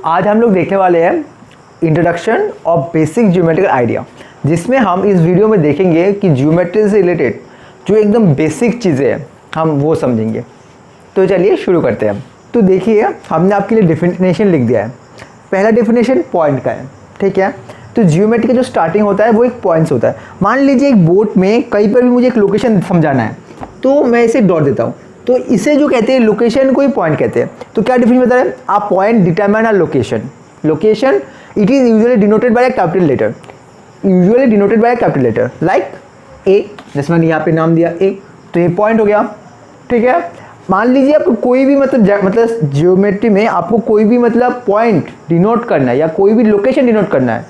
आज हम लोग देखने वाले हैं introduction of basic geometrical idea, जिसमें हम इस वीडियो में देखेंगे कि ज्योमेट्री से रिलेटेड जो एकदम बेसिक चीज़ें हैं हम वो समझेंगे। तो चलिए शुरू करते हैं। तो देखिए हमने आपके लिए डेफिनेशन लिख दिया है। पहला डेफिनेशन पॉइंट का है, ठीक है। तो ज्योमेट्री का जो स्टार्टिंग होता है वो एक पॉइंट से होता है। मान लीजिए एक बोर्ड में कहीं पर भी मुझे एक लोकेशन समझाना है तो मैं इसे डॉट देता हूँ, तो इसे जो कहते हैं लोकेशन को ही पॉइंट कहते हैं। तो क्या डिफिनेशन बता रहे हैं? आप point determine a location. Location it is usually denoted by a capital letter, usually denoted by a capital letter like A, जैसे मैंने यहाँ पे नाम दिया ए, तो ये पॉइंट हो गया, ठीक है। मान लीजिए आपको कोई भी मतलब ज्योमेट्री में आपको कोई भी मतलब पॉइंट डिनोट करना है या कोई भी लोकेशन डिनोट करना है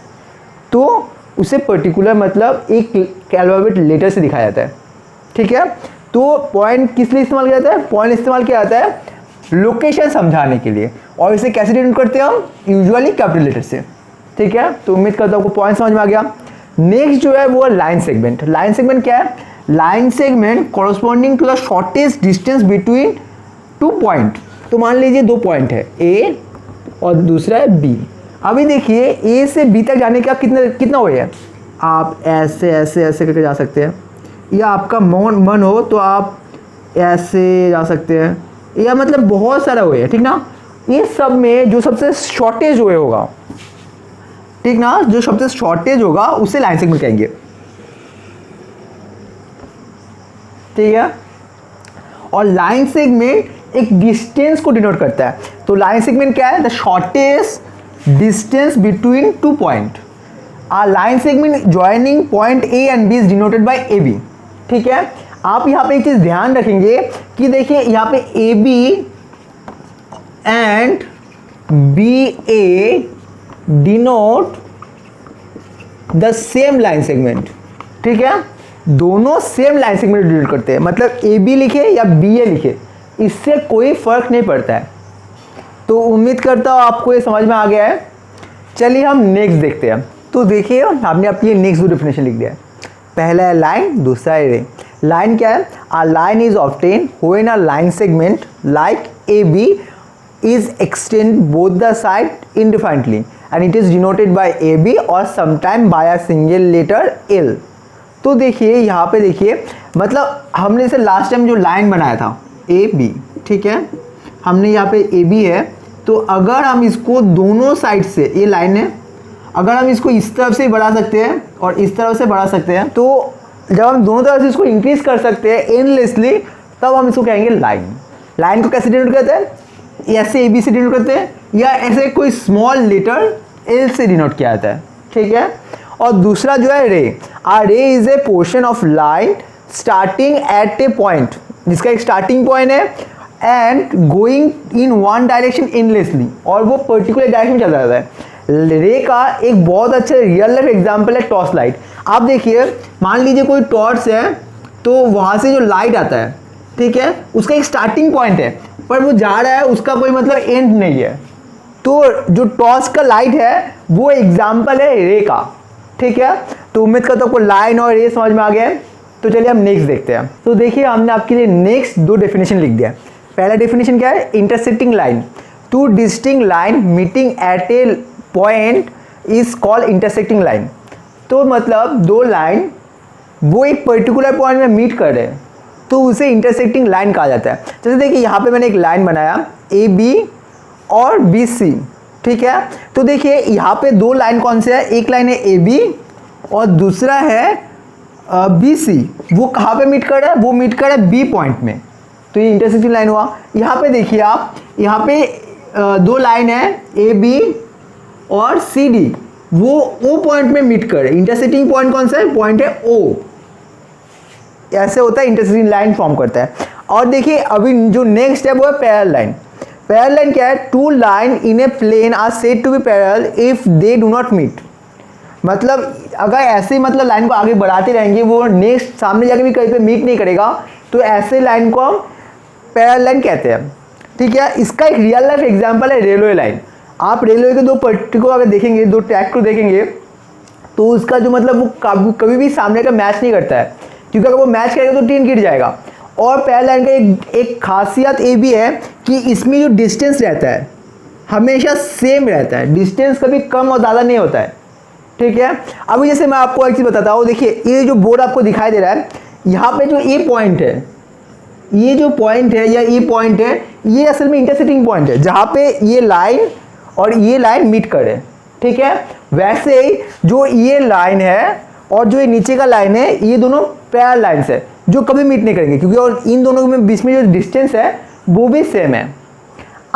तो उसे पर्टिकुलर मतलब एक अल्फाबेट लेटर से दिखाया जाता है, ठीक है। तो पॉइंट किस लिए इस्तेमाल किया जाता है? पॉइंट इस्तेमाल किया जाता है लोकेशन समझाने के लिए, और इसे कैसे डिनोट करते हैं हम? यूजुअली कैपिटल लेटर से, ठीक है। तो उम्मीद करता हूँ आपको पॉइंट समझ में आ गया। नेक्स्ट जो है वो लाइन सेगमेंट। लाइन सेगमेंट क्या है? Line segment corresponding to the shortest distance between two point. तो मान लीजिए दो पॉइंट है ए और दूसरा है बी। अभी देखिए ए से बी तक जाने का कितना वे है? आप ऐसे ऐसे ऐसे करके जा सकते हैं, या आपका मन हो तो आप ऐसे जा सकते हैं, या मतलब बहुत सारा वे है, ठीक ना। ये सब में जो सबसे शॉर्टेज वे होगा, ठीक ना, जो सबसे शॉर्टेज होगा उसे लाइन सेगमेंट कहेंगे, ठीक है। और लाइन सेगमेंट एक डिस्टेंस को डिनोट करता है। तो लाइन सेगमेंट क्या है? The shortest distance between two point. A line segment joining point A and B is denoted by A B, ठीक है। आप यहाँ पे एक चीज ध्यान रखेंगे कि देखिए यहाँ पे A B and B A denote the same line segment, ठीक है। दोनों सेम लाइन सेगमेंट डिनोट करते हैं, मतलब ए बी लिखे या बी ए लिखे इससे कोई फर्क नहीं पड़ता है। तो उम्मीद करता हूँ आपको ये समझ में आ गया है। चलिए हम नेक्स्ट देखते हैं। तो देखिए हमने आपके लिए नेक्स्ट दो डेफिनेशन लिख दिया है। पहला है लाइन, दूसरा है रे। लाइन क्या है? A line is obtained when a line segment like A B is extended both the side indefinitely and it is denoted by AB और sometime by a single letter L। तो देखिए यहाँ पे देखिए मतलब हमने इसे लास्ट टाइम जो लाइन बनाया था AB, ठीक है, हमने यहाँ पे AB है, तो अगर हम इसको दोनों साइड से, ये लाइन है, अगर हम इसको इस तरफ से बढ़ा सकते हैं और इस तरफ से बढ़ा सकते हैं, तो जब हम दोनों तरफ से इसको इंक्रीज कर सकते हैं एंडलेसली, तब हम इसको कहेंगे लाइन। लाइन को कैसे डिनोट करते हैं? ऐसे AB से डिनोट करते हैं, या ऐसे कोई स्मॉल लेटर L से डिनोट किया जाता है, ठीक है। और दूसरा जो है रे। आ रे is a portion of line starting at A point, जिसका एक स्टार्टिंग पॉइंट है and going in one direction endlessly, और वो पर्टिकुलर डायरेक्शन में चला जाता है। रे का एक बहुत अच्छा रियल लाइफ एग्जाम्पल है टॉर्च लाइट। आप देखिए मान लीजिए कोई टॉर्च है, तो वहाँ से जो लाइट आता है, ठीक है, उसका एक स्टार्टिंग पॉइंट है, पर वो जा रहा है, उसका कोई मतलब एंड नहीं है। तो जो टॉर्च का लाइट है वो एग्जाम्पल है रे का, ठीक है। तो उम्मीद करता हूँ आपको लाइन और रे समझ में आ गया है। तो चलिए हम नेक्स्ट देखते हैं। तो देखिए हमने आपके लिए नेक्स्ट दो डेफिनेशन लिख दिया है। पहला डेफिनेशन क्या है? Intersecting line. Two distinct line meeting at A point is called intersecting line. तो मतलब दो लाइन वो एक पर्टिकुलर पॉइंट में मीट कर रहे हैं तो उसे इंटरसेक्टिंग लाइन कहा जाता है। जैसे देखिए यहाँ पे मैंने एक लाइन बनाया ए बी और बी सी, ठीक है। तो देखिए यहाँ पे दो लाइन कौन से है? एक लाइन है ए बी और दूसरा है बी सी। वो कहाँ पे मीट कर रहा है? वो मीट कर रहा है बी पॉइंट में, तो ये इंटरसेक्टिंग लाइन हुआ। यहाँ पे देखिए आप, यहाँ पे दो लाइन है ए बी और सी डी, वो ओ पॉइंट में मीट कर रहे हैं। इंटरसेक्टिंग पॉइंट कौन सा है? पॉइंट है ओ। ऐसे होता है, इंटरसेक्टिंग लाइन फॉर्म करता है। और देखिए अभी जो नेक्स्ट है वो है पैरेलल लाइन। पैरेलल लाइन क्या है? Two line in a plane are said to be parallel if they do not meet. मतलब अगर ऐसे मतलब लाइन को आगे बढ़ाते रहेंगे, वो नेक्स्ट सामने जाके भी कहीं पे मीट नहीं करेगा, तो ऐसे लाइन को हम पैरेलल लाइन कहते हैं, ठीक है। इसका एक रियल लाइफ एग्जांपल है रेलवे लाइन। आप रेलवे के दो पट्टी को अगर देखेंगे, दो ट्रैक को देखेंगे, तो उसका जो मतलब वो कभी भी सामने का मैच नहीं करता है, क्योंकि अगर वो मैच करेगा तो ट्रेन गिर जाएगा। और पैरेलल लाइन का एक खासियत ये भी है कि इसमें जो डिस्टेंस रहता है हमेशा सेम रहता है, डिस्टेंस कभी कम और ज़्यादा नहीं होता है, ठीक है। अभी जैसे मैं आपको एक चीज़ बताता हूँ, देखिए ये जो बोर्ड आपको दिखाई दे रहा है, यहाँ पे जो ए पॉइंट है, ये जो पॉइंट है या ए पॉइंट है, ये असल में इंटरसेक्टिंग पॉइंट है जहाँ पे ये लाइन और ये लाइन मीट करे, ठीक है। वैसे ही जो ये लाइन है और जो ये नीचे का लाइन है, ये दोनों पैरेलल लाइन्स है जो कभी मीट नहीं करेंगे, क्योंकि और इन दोनों में बीच में जो डिस्टेंस है वो भी सेम है।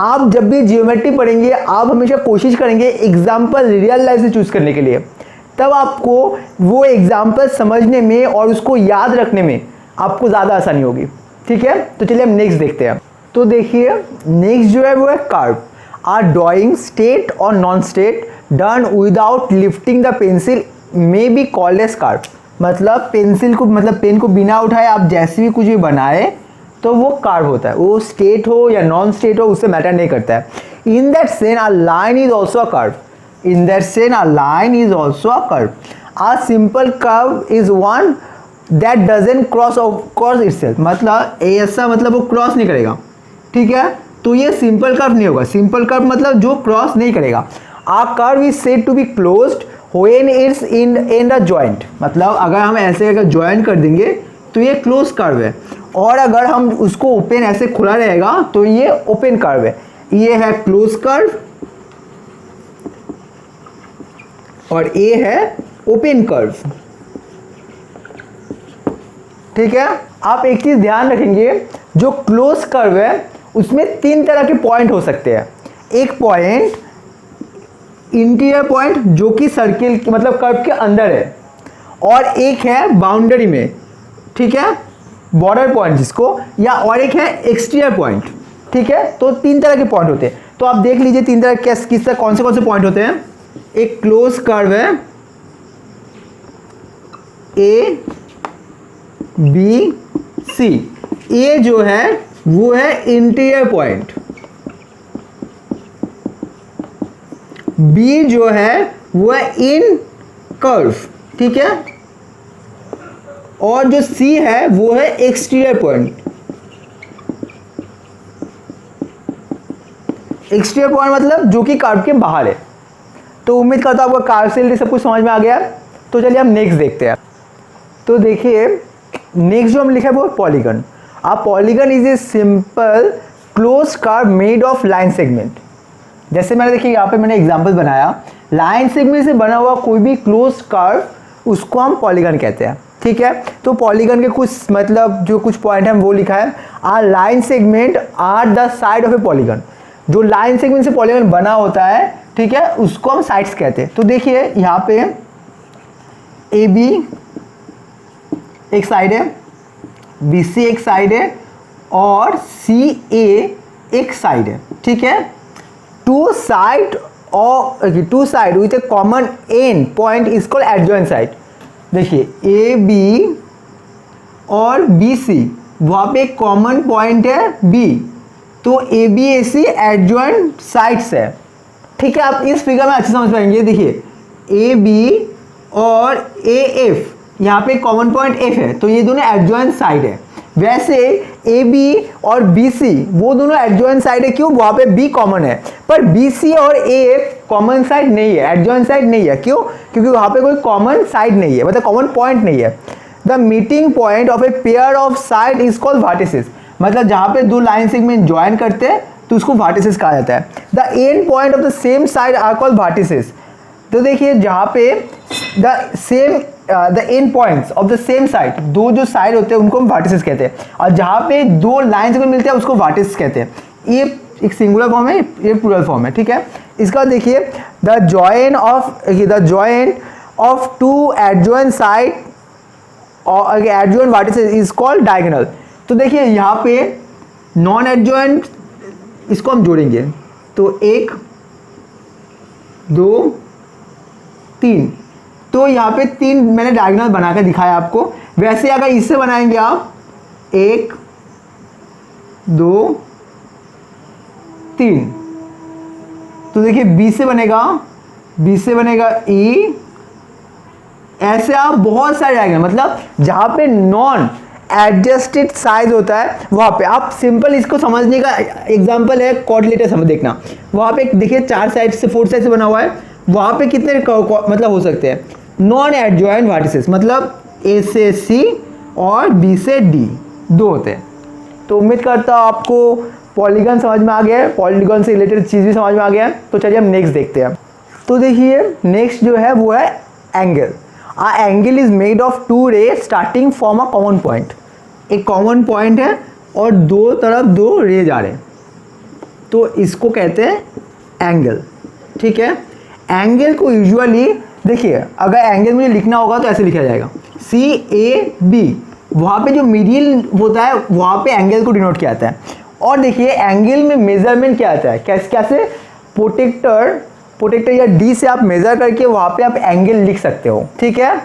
आप जब भी जियोमेट्री पढ़ेंगे, आप हमेशा कोशिश करेंगे एग्जाम्पल रियल लाइफ से चूज करने के लिए, तब आपको वो एग्जाम्पल समझने में और उसको याद रखने में आपको ज़्यादा आसानी होगी, ठीक है। तो चलिए हम नेक्स्ट देखते हैं। तो देखिए नेक्स्ट जो है वो है कर्व। आर ड्राइंग स्टेट और non straight done without lifting the pencil may be called as curve. मतलब पेंसिल को, मतलब पेन को बिना उठाए आप जैसे भी कुछ भी बनाए तो वो कर्व होता है, वो स्टेट हो या नॉन स्टेट हो उससे मैटर नहीं करता है। In that sense a line is also a curve. In that sense, a line is also a curve. A simple curve is one that doesn't cross itself. मतलब ऐसा, मतलब वो क्रॉस नहीं करेगा, ठीक है। तो ये सिंपल कर्व नहीं होगा। सिंपल कर्व मतलब जो क्रॉस नहीं करेगा। A curve is said to be closed when it's in a joint. मतलब अगर हम ऐसे अगर ज्वाइंट कर देंगे तो ये क्लोज कर्व है, और अगर हम उसको ओपन ऐसे खुला रहेगा तो ये ओपन कर्व है। ये है क्लोज कर्व और ए है ओपन कर्व, ठीक है। आप एक चीज ध्यान रखेंगे, जो क्लोज कर्व है उसमें 3 तरह के पॉइंट हो सकते हैं। एक पॉइंट इंटीरियर पॉइंट जो कि सर्किल मतलब कर्व के अंदर है, और एक है बाउंड्री में, ठीक है, बॉर्डर पॉइंट जिसको, या और एक है एक्सटीरियर पॉइंट, ठीक है। तो 3 तरह के पॉइंट होते हैं। तो आप देख लीजिए 3 तरह किस तरह कौन से पॉइंट होते हैं। एक क्लोज कर्व है ए बी सी। ए जो है वो है इंटीरियर पॉइंट, बी जो है वो है इन कर्व, ठीक है, और जो सी है वो है एक्सटीरियर पॉइंट। एक्सटीरियर पॉइंट मतलब जो कि कर्व के बाहर है। तो उम्मीद करता हूँ आपको कर्व से सब कुछ समझ में आ गया। तो चलिए हम नेक्स्ट देखते हैं। तो देखिए नेक्स्ट जो हम लिखा है वो polygon. A polygon is a simple close curve made of line segment. जैसे मैंने देखिए यहाँ पे मैंने एग्जांपल बनाया, लाइन सेगमेंट से बना हुआ कोई भी क्लोज कर्व उसको हम पॉलीगन कहते हैं, ठीक है। तो पॉलीगन के कुछ मतलब जो कुछ पॉइंट है वो लिखा है। A line segment are the side of a polygon. जो लाइन सेगमेंट से पॉलीगन बना होता है, ठीक है, उसको हम साइड्स कहते हैं। तो देखिए यहाँ पे ए बी एक साइड है, बी सी एक साइड है, और सी ए एक साइड है, ठीक है। Two side with a common end point is called adjoint side. देखिए ए बी और बी सी वहाँ पे एक कॉमन पॉइंट है बी, तो A B A C adjoint sides है, ठीक है। आप इस फिगर में अच्छे समझ पाएंगे। देखिए ए बी और ए एफ, यहाँ पे कॉमन पॉइंट एफ है, तो ये दोनों एडजॉइंट साइड है। वैसे ए बी और बी सी वो दोनों एडजॉइंट साइड है, क्यों? वहाँ पे बी कॉमन है, पर बी सी और ए एफ कॉमन साइड नहीं है, एडजॉइंट साइड नहीं है। क्यों? क्योंकि वहाँ पे कोई कॉमन साइड नहीं है, मतलब कॉमन पॉइंट नहीं है। The meeting point of a pair of side is called vertices. मतलब जहाँ पे दो लाइन सेगमेंट ज्वाइन करते हैं तो उसको वर्टिसेस कहा जाता है। The end point of the same side are called vertices. तो देखिए जहाँ पे the end points of the same side, दो जो साइड होते हैं उनको हम वर्टिसेस कहते हैं, और जहाँ पे दो लाइन सेगमेंट मिलते हैं उसको वर्टिस कहते हैं। ये एक सिंगुलर फॉर्म है, ये प्लूरल फॉर्म है, ठीक है। इसका बाद देखिए the joint of two adjoint side और adjoint vertices is called diagonal. तो देखिए यहाँ पे नॉन एडजॉइंट इसको हम जोड़ेंगे तो 1 2 3, तो यहाँ पे 3 मैंने डायगोनल बना कर दिखाया आपको। वैसे अगर इससे बनाएंगे आप 1 2 3, तो देखिए बी से बनेगा ई। ऐसे आप बहुत सारे डायगोनल, मतलब जहाँ पे नॉन एडजस्टेड साइज होता है वहाँ पे आप सिंपल इसको समझने का एग्जांपल है क्वाड्रिलेटरल समझ देखना, वहाँ पे देखिए 4 साइड से 4 साइड से बना हुआ है, वहाँ पे कितने मतलब हो सकते हैं नॉन एडजॉइंट वर्टिसेस, मतलब ए से सी और बी से डी 2 होते हैं। तो उम्मीद करता हूँ आपको पॉलीगन समझ में आ गया है, पॉलीगन से रिलेटेड चीज़ भी समझ में आ गया है। तो चलिए हम नेक्स्ट देखते हैं। तो देखिए नेक्स्ट जो है वो है angle. Angle is made of 2 रे starting from a common point. एक कॉमन पॉइंट है और 2 तरफ 2 रे जा रहे हैं, तो इसको कहते हैं एंगल। ठीक है, एंगल को यूजुअली देखिए अगर एंगल मुझे लिखना होगा तो ऐसे लिखा जाएगा CAB, वहाँ पे जो मिडिल होता है वहाँ पे एंगल को डिनोट किया जाता है। और देखिए एंगल में मेजरमेंट क्या आता है, कैसे प्रोटेक्टर या डी से आप मेज़र करके वहाँ पे आप एंगल लिख सकते हो। ठीक है,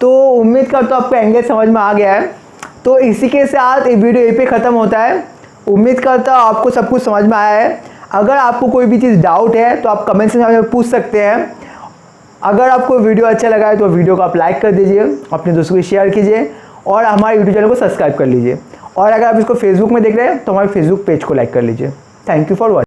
तो उम्मीद करता हूँ आपको एंगल समझ में आ गया है। तो इसी के साथ ये वीडियो यहीं पे ख़त्म होता है। उम्मीद करता हूँ आपको सब कुछ समझ में आया है। अगर आपको कोई भी चीज़ डाउट है तो आप कमेंट सेक्शन में पूछ सकते हैं। अगर आपको वीडियो अच्छा लगा है तो वीडियो को आप लाइक कर दीजिए, अपने दोस्तों को शेयर कीजिए और हमारे यूट्यूब चैनल को सब्सक्राइब कर लीजिए। और अगर आप इसको फेसबुक में देख रहे हैं तो हमारे फेसबुक पेज को लाइक कर लीजिए। Thank you for watching.